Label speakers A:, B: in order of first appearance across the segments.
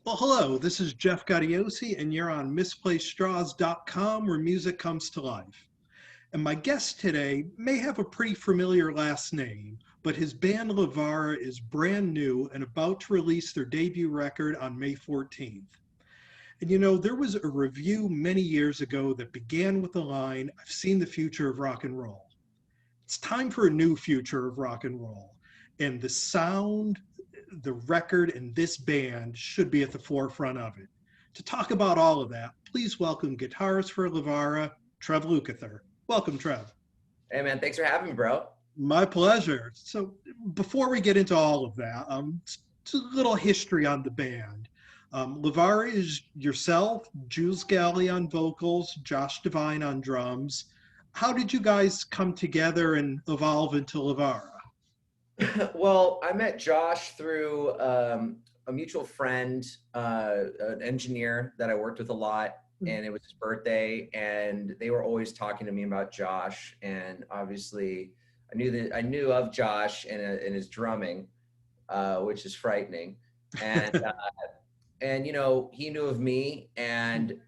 A: Well, hello, this is Jeff Gaudiosi, and you're on misplacedstraws.com where music comes to life. And my guest today may have a pretty familiar last name, but his band Levara is brand new and about to release their debut record on May 14th. And there was a review many years ago that began with the line, "I've seen the future of rock and roll." It's time for a new future of rock and roll. And the sound, the record, and this band should be at the forefront of it. To talk about all of that, please welcome guitarist for Levara, Trev Lukather. Welcome, Trev.
B: Hey man, thanks for having me, bro.
A: My pleasure. So before we get into all of that, just a little history on the band. Levara is yourself, Jules Galley on vocals, Josh Devine on drums. How did you guys come together and evolve into Levara?
B: Well, I met Josh through a mutual friend, an engineer that I worked with a lot, and it was his birthday, and they were always talking to me about Josh, and obviously I knew of Josh and his drumming, which is frightening, and and he knew of me and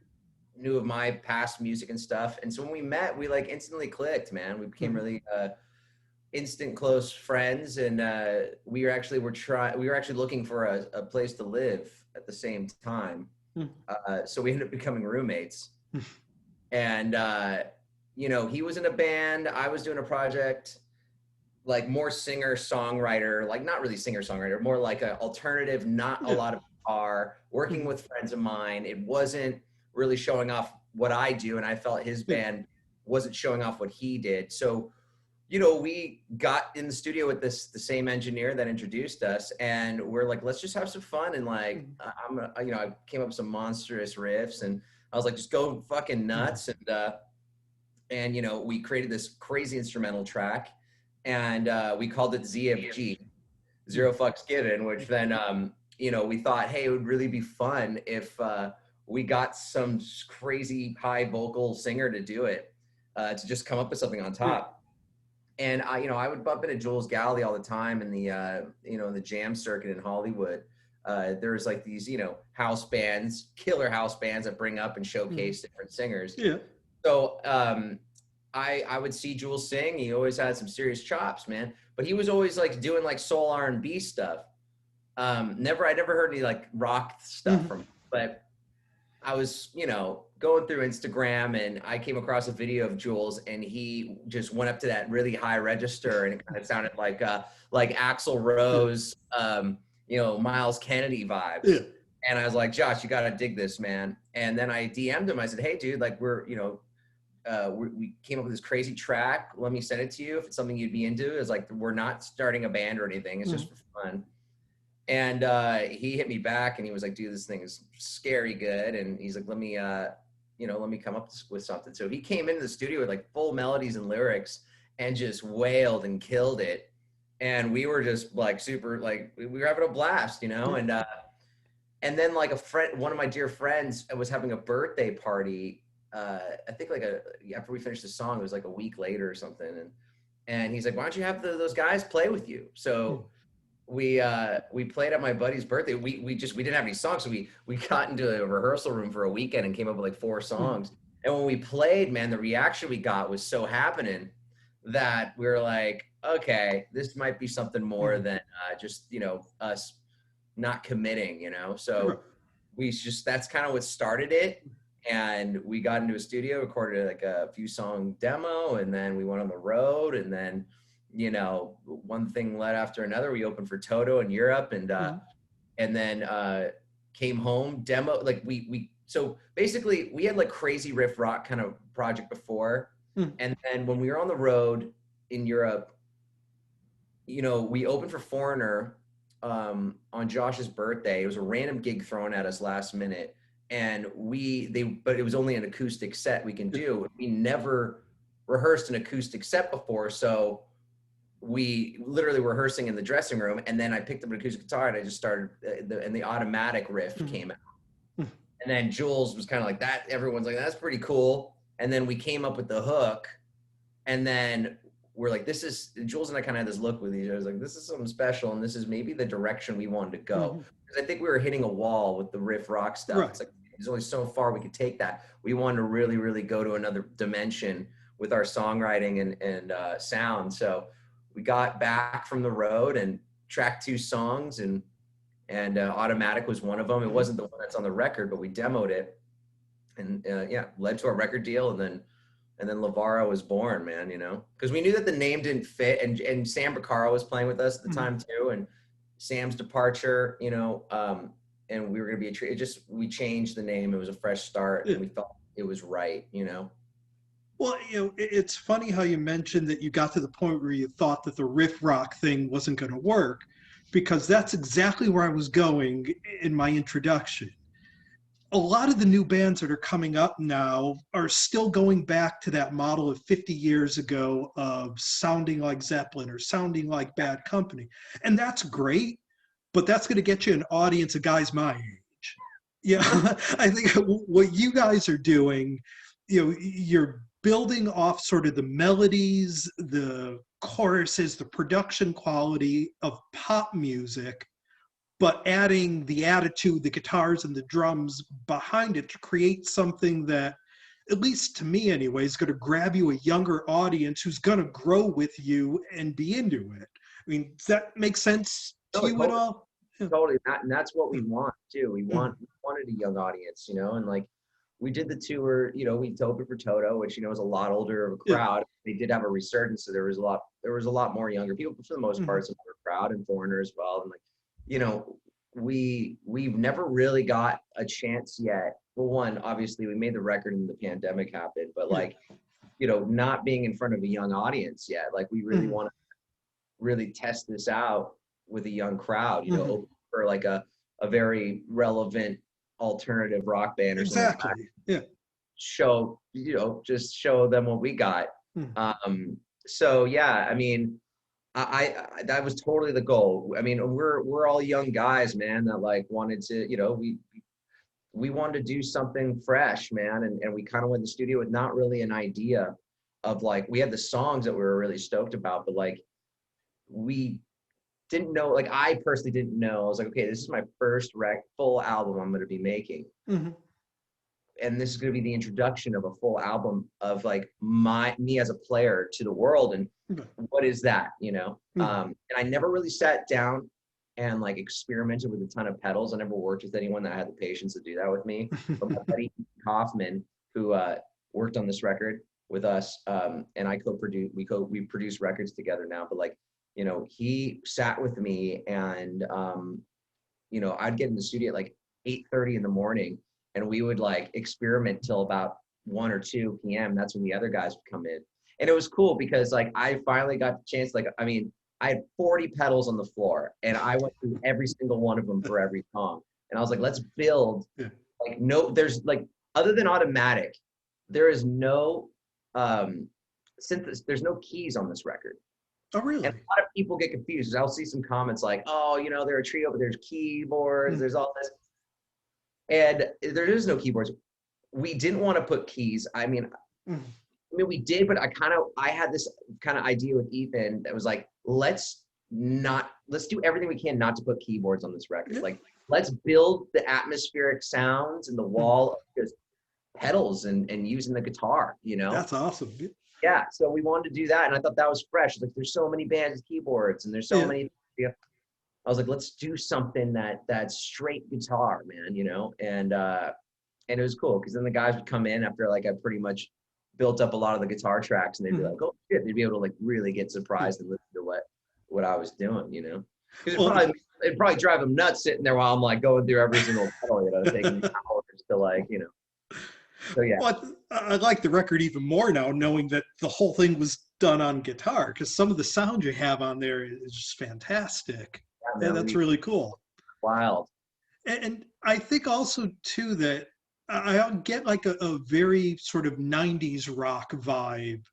B: knew of my past music and stuff, and so when we met, we like instantly clicked, man. We became really instant close friends, and we were actually looking for a place to live at the same time. So we ended up becoming roommates. And he was in a band, I was doing a project, like more singer-songwriter, like not really singer-songwriter, more like an alternative, not a lot of guitar, working with friends of mine. It wasn't really showing off what I do, and I felt his band wasn't showing off what he did. So we got in the studio with the same engineer that introduced us, and we're like, let's just have some fun. And like, I came up with some monstrous riffs, and I was like, just go fucking nuts. And we created this crazy instrumental track, and we called it ZFG, Zero Fucks Given, which then, we thought, hey, it would really be fun if we got some crazy high vocal singer to do it, to just come up with something on top. And I would bump into Jules Galley all the time in the in the jam circuit in Hollywood. There's like these house bands, killer house bands that bring up and showcase different singers. Yeah. So I would see Jules sing. He always had some serious chops, man. But he was always like doing like soul R&B stuff. I never heard any like rock stuff from him. But I was, going through Instagram, and I came across a video of Jules, and he just went up to that really high register, and it kind of sounded like Axl Rose, Miles Kennedy vibes. Yeah. And I was like, Josh, you got to dig this, man. And then I DM'd him. I said, hey, dude, like we came up with this crazy track. Let me send it to you if it's something you'd be into. It's like, we're not starting a band or anything. It's just for fun. And he hit me back, and he was like, dude, this thing is scary good. And he's like, let me come up with something. So he came into the studio with like full melodies and lyrics and just wailed and killed it. And we were just like super, like we were having a blast, and then like one of my dear friends was having a birthday party. I think after we finished the song, it was like a week later or something. And he's like, why don't you have those guys play with you? So we played at my buddy's birthday. We didn't have any songs, so we got into a rehearsal room for a weekend and came up with like 4 songs. And when we played, man, the reaction we got was so happening that we were like, okay, this might be something more than just us not committing, So that's kind of what started it. And we got into a studio, recorded like a few song demo, and then we went on the road, and then one thing led after another. We opened for Toto in Europe, and then came home, demo, like so basically we had like crazy riff rock kind of project before. And then when we were on the road in Europe, we opened for Foreigner on Josh's birthday. It was a random gig thrown at us last minute, and but it was only an acoustic set we can do. We never rehearsed an acoustic set before, so we literally were rehearsing in the dressing room, and then I picked up an acoustic guitar and I just started, and the automatic riff came out. And then Jules was kind of like that. Everyone's like, that's pretty cool. And then we came up with the hook, and then we're like, Jules and I kind of had this look with each other. I was like, this is something special, and this is maybe the direction we wanted to go. Because I think we were hitting a wall with the riff rock stuff. Right. It's like, there's only so far we could take that. We wanted to really, really go to another dimension with our songwriting and sound. So we got back from the road and tracked 2 songs, and Automatic was one of them. It wasn't the one that's on the record, but we demoed it, and led to a record deal, and then Levara was born, man, you know, because we knew that the name didn't fit, and Sam Baccaro was playing with us at the time too, and Sam's departure, you know, and we were going to be we changed the name. It was a fresh start, and we thought it was right, you know.
A: Well, you know, it's funny how you mentioned that you got to the point where you thought that the riff rock thing wasn't going to work, because that's exactly where I was going in my introduction. A lot of the new bands that are coming up now are still going back to that model of 50 years ago of sounding like Zeppelin or sounding like Bad Company. And that's great, but that's going to get you an audience of guys my age. Yeah, I think what you guys are doing, you know, you're building off sort of the melodies, the choruses, the production quality of pop music, but adding the attitude, the guitars and the drums behind it to create something that, at least to me anyway, is going to grab you a younger audience who's going to grow with you and be into it. I mean, does that make sense to you at all?
B: Yeah. Totally. And that's what we want too. We wanted a young audience, you know, and like we did the tour, you know, we opened for Toto, which, you know, was a lot older of a crowd. Yeah. They did have a resurgence, so there was a lot more younger people, but for the most part, it's a bigger crowd, and Foreigner as well. And like, you know, we've never really got a chance yet. Well, one, obviously we made the record and the pandemic happened, but like, you know, not being in front of a young audience yet, like we really want to really test this out with a young crowd, you know, for like a very relevant alternative rock band or something.
A: Exactly. Yeah.
B: Just show them what we got. So yeah, I mean, I that was totally the goal. I mean, we're all young guys, man, that like wanted to, you know, we wanted to do something fresh, man, and we kind of went in the studio with not really an idea of like, we had the songs that we were really stoked about, but like we didn't know, like I personally didn't know. I was like, okay, this is my first full album I'm going to be making. And this is going to be the introduction of a full album of like me as a player to the world. And what is that, you know? And I never really sat down and like experimented with a ton of pedals. I never worked with anyone that had the patience to do that with me. But my buddy Kaufman, who worked on this record with us, and I co-produced, we produce records together now, but like, you know, he sat with me, and you know, I'd get in the studio at like 8:30 in the morning, and we would like experiment till about 1 or 2 p.m. That's when the other guys would come in. And it was cool because like I finally got the chance, like, I mean, I had 40 pedals on the floor, and I went through every single one of them for every song. And I was like, let's build, like, there's like, other than Automatic, there is no there's no keys on this record.
A: Oh, really?
B: And a lot of people get confused. I'll see some comments like, oh, you know, they're a trio, but there's keyboards, there's all this. And there is no keyboards. We didn't want to put keys. I mean, we did, but I had this kind of idea with Ethan that was like, let's do everything we can not to put keyboards on this record. Like, let's build the atmospheric sounds and the wall of just pedals and using the guitar, you know?
A: That's awesome.
B: Yeah, so we wanted to do that, and I thought that was fresh. Like, there's so many bands with keyboards, and there's so many. I was like, let's do something that's straight guitar, man, you know. And it was cool because then the guys would come in after like I pretty much built up a lot of the guitar tracks, and they'd be like, oh shit, they'd be able to like really get surprised and listen to what I was doing, you know. Because it'd probably drive them nuts sitting there while I'm like going through every single pedal, you know, taking hours to like, you know. So yeah.
A: Well, I like the record even more now, knowing that the whole thing was done on guitar, because some of the sound you have on there is just fantastic. Yeah, that's really cool.
B: Wild.
A: And I think also too that I get like a very sort of 90s rock vibe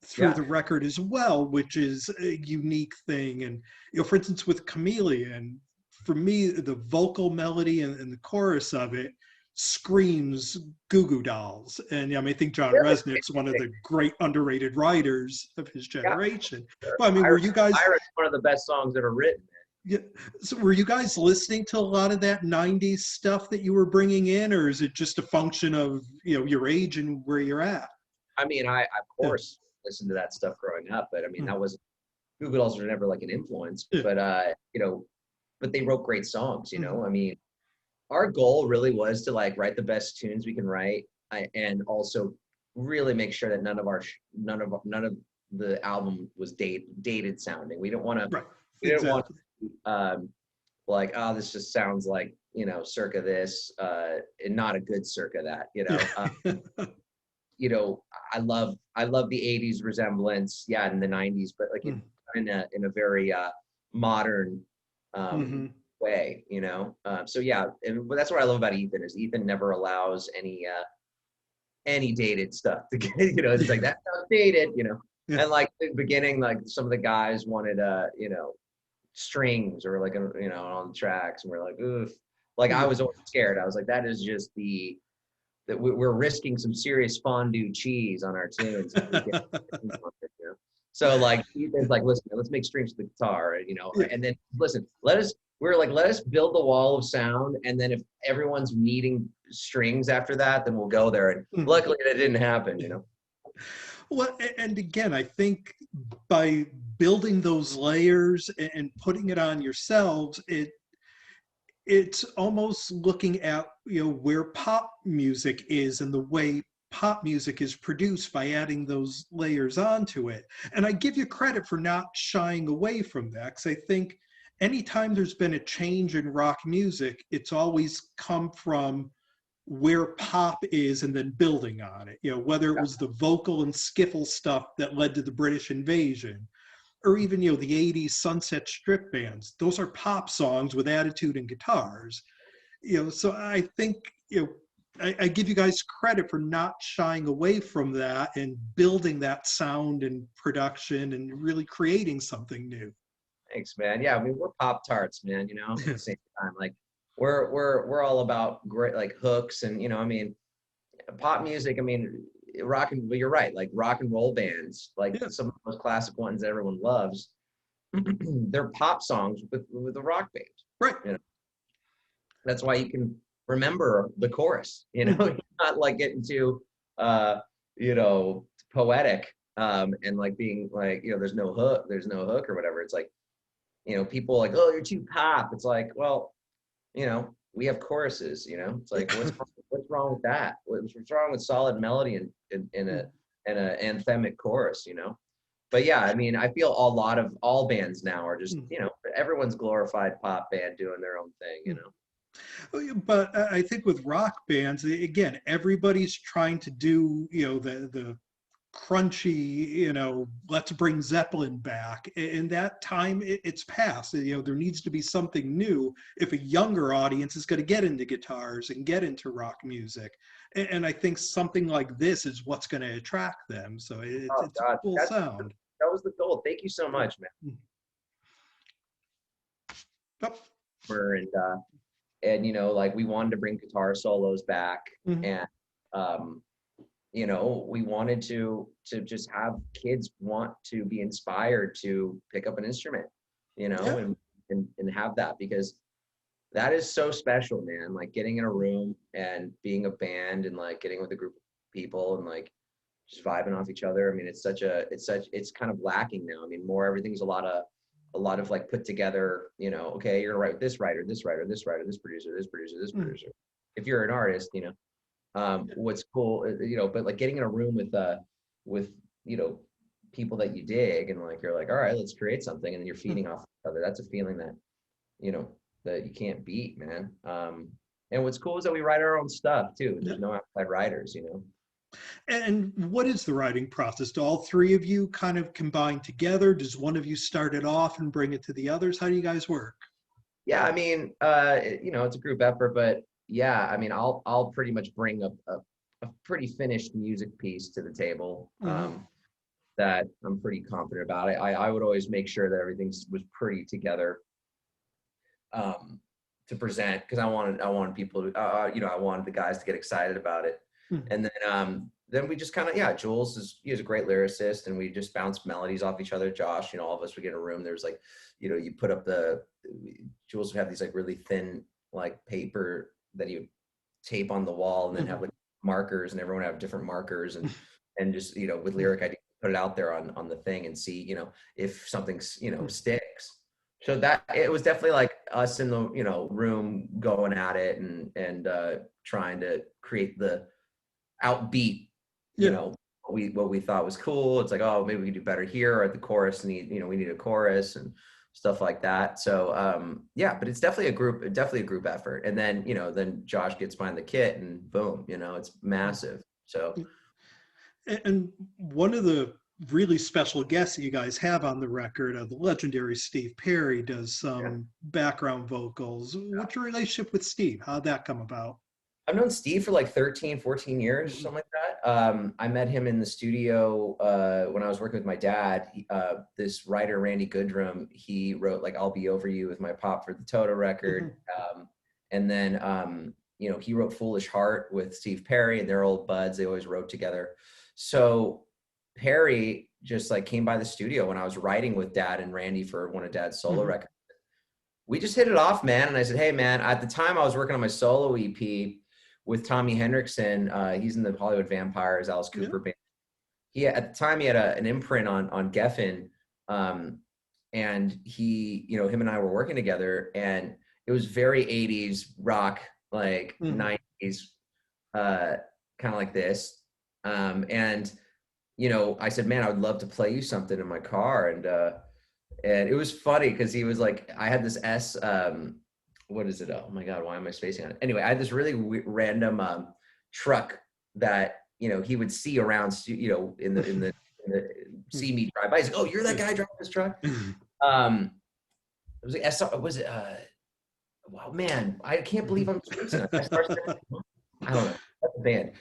A: through the record as well, which is a unique thing. And, you know, for instance, with Chameleon, for me, the vocal melody and the chorus of it screams Goo Goo Dolls. And I think John
B: Really?
A: Resnick's one of the great underrated writers of his
B: Yeah,
A: generation.
B: sure.
A: But were you guys,
B: Iris is one of the best songs ever written.
A: yeah, so were you guys listening to a lot of that 90s stuff that you were bringing in, or is it just a function of, your age and where you're at?
B: I mean, I of
A: Yeah.
B: course listened to that stuff growing up, but I mean,
A: Mm.
B: that was Google Dolls were never like an influence,
A: Yeah.
B: but but they wrote great songs.
A: Mhm.
B: I mean, our goal really was to like write the best tunes we can write, and also really make sure that none of the album was dated sounding. We didn't want to.
A: Right.
B: We didn't want
A: Exactly.
B: like, oh, this just sounds like circa this, and not a good circa that.
A: Yeah.
B: I love the 80s resemblance, yeah, in the 90s, but like
A: Mm.
B: in a very modern
A: Mm-hmm.
B: way, so yeah, but that's what I love about Ethan is Ethan never allows any dated stuff to get, it's like that sounds dated,
A: Yeah.
B: and like in the beginning, like some of the guys wanted strings or like on the tracks, and we're like, oof, like I
A: Yeah.
B: was always scared. I was like, that is just that we're risking some serious fondue cheese on our tunes. So like Ethan's like, listen, let's make strings to the guitar,
A: Yeah.
B: and then listen, let us build the wall of sound, and then if everyone's needing strings after that, then we'll go there. And
A: Mhm.
B: luckily that didn't happen,
A: Well, and again, I think by building those layers and putting it on yourselves, it's almost looking at where pop music is and the way pop music is produced by adding those layers onto it. And I give you credit for not shying away from that, because I think anytime there's been a change in rock music, it's always come from where pop is and then building on it. Whether it was the vocal and skiffle stuff that led to the British invasion, or even the 80s Sunset Strip bands. Those are pop songs with attitude and guitars. So I think I give you guys credit for not shying away from that and building that sound and production and really creating something new.
B: Thanks, man. Yeah, I mean, we're Pop Tarts, man, at the same time, like we're all about great like hooks, and I mean, pop music, I mean, but you're right, like rock and roll bands, like
A: Yeah.
B: some of the most classic ones that everyone loves, they're pop songs with a rock band.
A: Right.
B: That's why you can remember the chorus, you're not like getting too poetic, and like being like, there's no hook or whatever. It's like, people like, oh, you're too pop. It's like, well, we have choruses, it's like, what's wrong with that? What's wrong with solid melody in an anthemic chorus, But yeah, I mean, I feel all bands now are just, everyone's glorified pop band doing their own thing,
A: But I think with rock bands, again, everybody's trying to do, the crunchy, let's bring Zeppelin back. In that time, it's past. There needs to be something new if a younger audience is going to get into guitars and get into rock music. And I think something like this is what's going to attract them. So it's
B: God,
A: a cool sound.
B: that was the goal. Thank you so much, man.
A: Oh.
B: And like we wanted to bring guitar solos back,
A: Mhm.
B: and we wanted to just have kids want to be inspired to pick up an instrument,
A: Yeah.
B: and have that, because that is so special, man. Like getting in a room and being a band and like getting with a group of people and like just vibing off each other. I mean, it's kind of lacking now. I mean, everything's a lot of like put together, okay, you're gonna write with this writer, this writer, this writer, this producer, this producer, this producer. If you're an artist, what's cool, but like getting in a room with people that you dig, and like you're like, all right, let's create something, and then you're feeding off each other. That's a feeling that that you can't beat, man. And what's cool is that we write our own stuff too. There's no outside writers,
A: And what is the writing process? Do all three of you kind of combine together? Does one of you start it off and bring it to the others? How do you guys work?
B: Yeah, I mean, it's a group effort, but yeah, I mean, I'll pretty much bring a pretty finished music piece to the table, that I'm pretty confident about. I would always make sure that everything was pretty together, to present, because I wanted people to, I wanted the guys to get excited about it. And then we just kind of, Jules he's a great lyricist, and we just bounced melodies off each other. Josh, all of us would get in a room. There's like, you put up Jules would have these like really thin like paper that he would tape on the wall, and then have like markers, and everyone would have different markers, and just, with lyric idea, put it out there on the thing and see, if something, sticks. So that it was definitely like us in the, room going at it and trying to create the outbeat, what we thought was cool. It's like, oh, maybe we could do better here, or at the chorus we need a chorus and stuff like that. So but it's definitely a group effort. And then, then Josh gets behind the kit, and boom, it's massive. So.
A: And one of the really special guests that you guys have on the record, the legendary Steve Perry, does some background vocals. What's your relationship with Steve? How'd that come about?
B: I've known Steve for like 13, 14 years, something like that. I met him in the studio when I was working with my dad. This writer, Randy Goodrum, he wrote like I'll Be Over You with my pop for the Toto record. And then, he wrote Foolish Heart with Steve Perry, and they're old buds. They always wrote together. So Perry just like came by the studio when I was writing with Dad and Randy for one of Dad's solo records. We just hit it off, man. And I said, hey, man, at the time I was working on my solo EP with Tommy Hendrickson. He's in the Hollywood Vampires, Alice Cooper band. At the time he had an imprint on Geffen. And he, him and I were working together, and it was very 80s rock, like 90s, kind of like this. And, I said, man, I would love to play you something in my car. And it was funny because he was like, I had this what is it? Oh my God, why am I spacing on it? Anyway, I had this really random truck that, he would see around, in the see me drive by. He's like, oh, you're that guy driving this truck? It was like SR, was it, wow, man, I can't believe I'm spacing on it. I don't know. That's a band.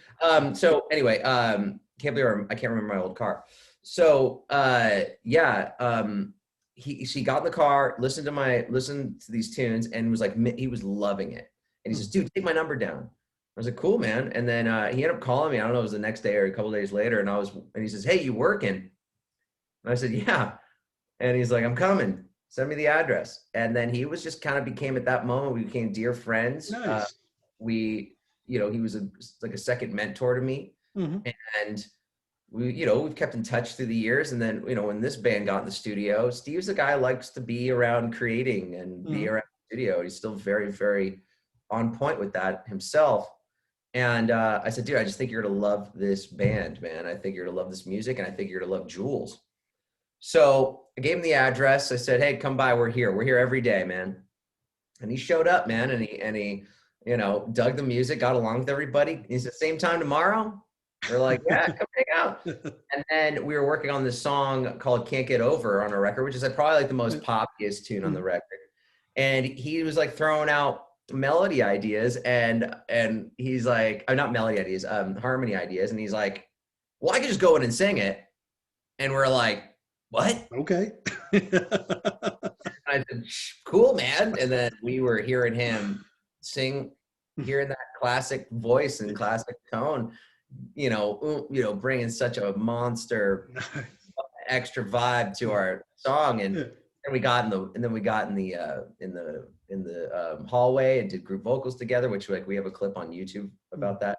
B: So anyway, can't believe I can't remember my old car. So she got in the car, listened to these tunes, and was like, he was loving it. And he says, dude, take my number down. I was like, cool, man. And then he ended up calling me. I don't know, it was the next day or a couple days later. And he says, hey, you working? And I said, yeah. And he's like, I'm coming. Send me the address. And then he was just kind of became, at that moment, we became dear friends.
A: Nice.
B: He was like a second mentor to me. And we've kept in touch through the years. And then, when this band got in the studio, Steve's a guy who likes to be around creating and be around the studio. He's still very, very on point with that himself. And I said, dude, I just think you're going to love this band, man. I think you're going to love this music, and I think you're going to love Jules. So I gave him the address. I said, hey, come by. We're here. We're here every day, man. And he showed up, man. And he dug the music, got along with everybody. He said, same time tomorrow? We're like, yeah, come hang out. And then we were working on this song called Can't Get Over on a record, which is probably like the most poppiest tune on the record. And he was like throwing out melody ideas, and he's like, not melody ideas, harmony ideas. And he's like, well, I could just go in and sing it. And we're like, what?
A: Okay.
B: I said, cool, man. And then we were hearing him sing, hearing that classic voice and classic tone, bringing such a monster extra vibe to our song. And then we got in the hallway and did group vocals together, which we have a clip on YouTube about that.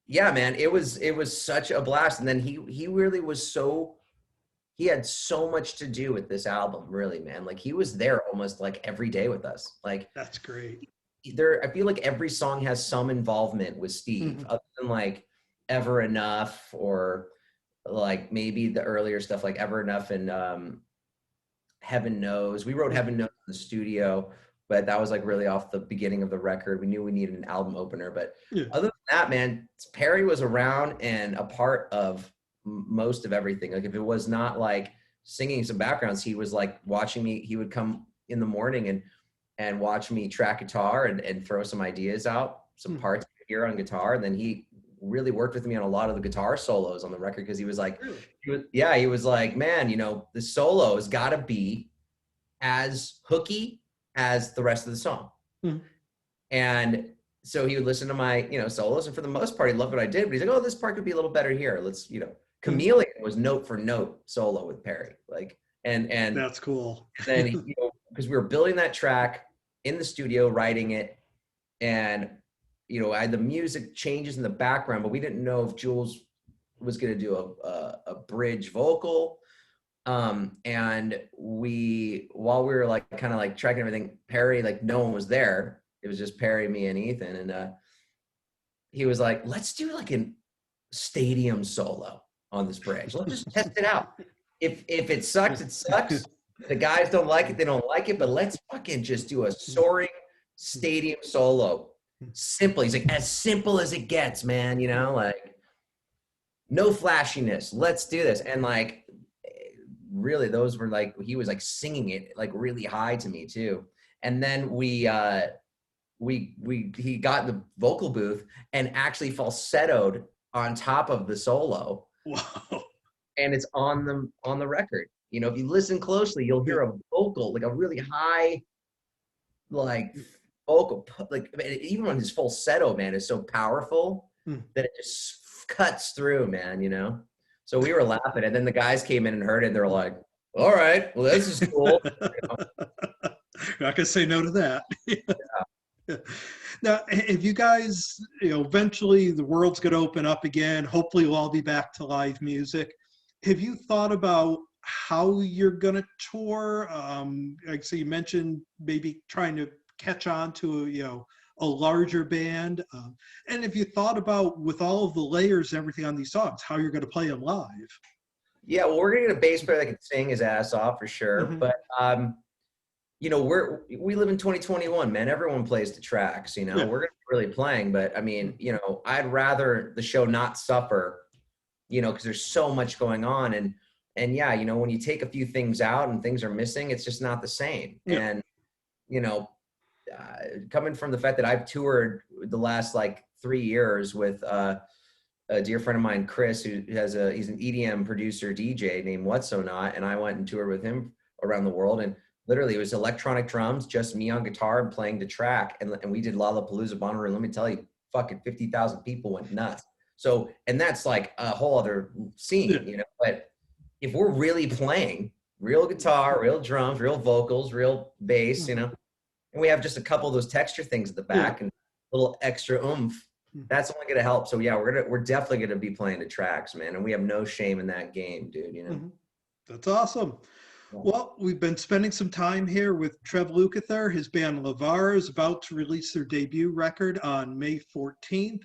B: Yeah, man, it was such a blast. And then he really was he had so much to do with this album, really, man. Like, he was there almost like every day with us. Like,
A: that's great.
B: I feel like every song has some involvement with Steve, other than like Ever Enough, or like maybe the earlier stuff like Ever Enough and Heaven Knows. We wrote Heaven Knows in the studio, but that was like really off the beginning of the record. We knew we needed an album opener, but other than that, man, Perry was around and a part of most of everything. Like, if it was not like singing some backgrounds, he was like watching me. He would come in the morning and watch me track guitar and throw some ideas out, some parts here on guitar. And then he really worked with me on a lot of the guitar solos on the record, because he was like, he was like, man, the solo has got to be as hooky as the rest of the song.
A: Hmm.
B: And so he would listen to my, solos, and for the most part, he loved what I did. But he's like, "Oh, this part could be a little better here. Let's, Chameleon was note for note solo with Perry, like, and
A: That's cool.
B: then because we were building that track in the studio, writing it, and I had the music changes in the background, but we didn't know if Jules was going to do a bridge vocal. And while we were like kind of like tracking everything, Perry, like no one was there. It was just Perry, me, and Ethan. And he was like, "Let's do like a stadium solo on this bridge. Let's just test it out. If it sucks, it sucks. The guys don't like it, they don't like it, but let's fucking just do a soaring stadium solo. Simple." He's like, "As simple as it gets, man, like no flashiness. Let's do this." And like, really, those were like, he was like singing it like really high to me too. And then he got in the vocal booth and actually falsettoed on top of the solo.
A: Wow.
B: And it's on the record. If you listen closely, you'll hear a vocal, like a really high, like vocal, like even on his falsetto, man, is so powerful that it just cuts through, man. So we were laughing, and then the guys came in and heard it, and they're like, "All right, well, this is cool."
A: Not gonna say no to that. Yeah. Now, if you guys, eventually the world's gonna open up again, hopefully we'll all be back to live music. Have you thought about how you're gonna tour? Like, so you mentioned maybe trying to catch on to a larger band. And if you thought about, with all of the layers and everything on these songs, how you're going to play them live?
B: Yeah, well, we're gonna get a bass player that can sing his ass off for sure.
A: Mm-hmm.
B: But we live in 2021, man. Everyone plays to tracks.
A: Yeah.
B: We're gonna be really playing, but I mean, I'd rather the show not suffer, because there's so much going on, and yeah, when you take a few things out and things are missing, it's just not the same.
A: Yeah.
B: And coming from the fact that I've toured the last like 3 years with a dear friend of mine, Chris, who he's an EDM producer, DJ named What's So Not, and I went and toured with him around the world, and literally it was electronic drums, just me on guitar and playing the track, and we did Lollapalooza, Bonnaroo, and let me tell you, fucking 50,000 people went nuts. So, and that's like a whole other scene, but if we're really playing real guitar, real drums, real vocals, real bass, and we have just a couple of those texture things at the back and a little extra oomph, that's only going to help. So yeah, we're definitely going to be playing the tracks, man. And we have no shame in that game, dude,
A: That's awesome. Well, we've been spending some time here with Trev Lukather. His band Levara is about to release their debut record on May 14th.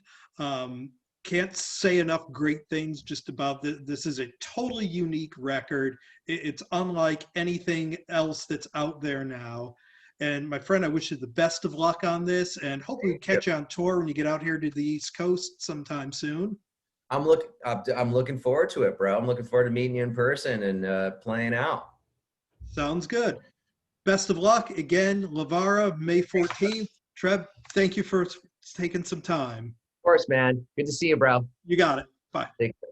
A: Can't say enough great things just about this. This is a totally unique record. It's unlike anything else that's out there now. And my friend, I wish you the best of luck on this, and hopefully we catch you on tour when you get out here to the East Coast sometime soon.
B: I'm looking forward to it, bro. I'm looking forward to meeting you in person and playing out.
A: Sounds good. Best of luck. Again, Levara, May 14th. Trev, thank you for taking some time.
B: Of course, man. Good to see you, bro.
A: You got it. Bye.
B: Take care.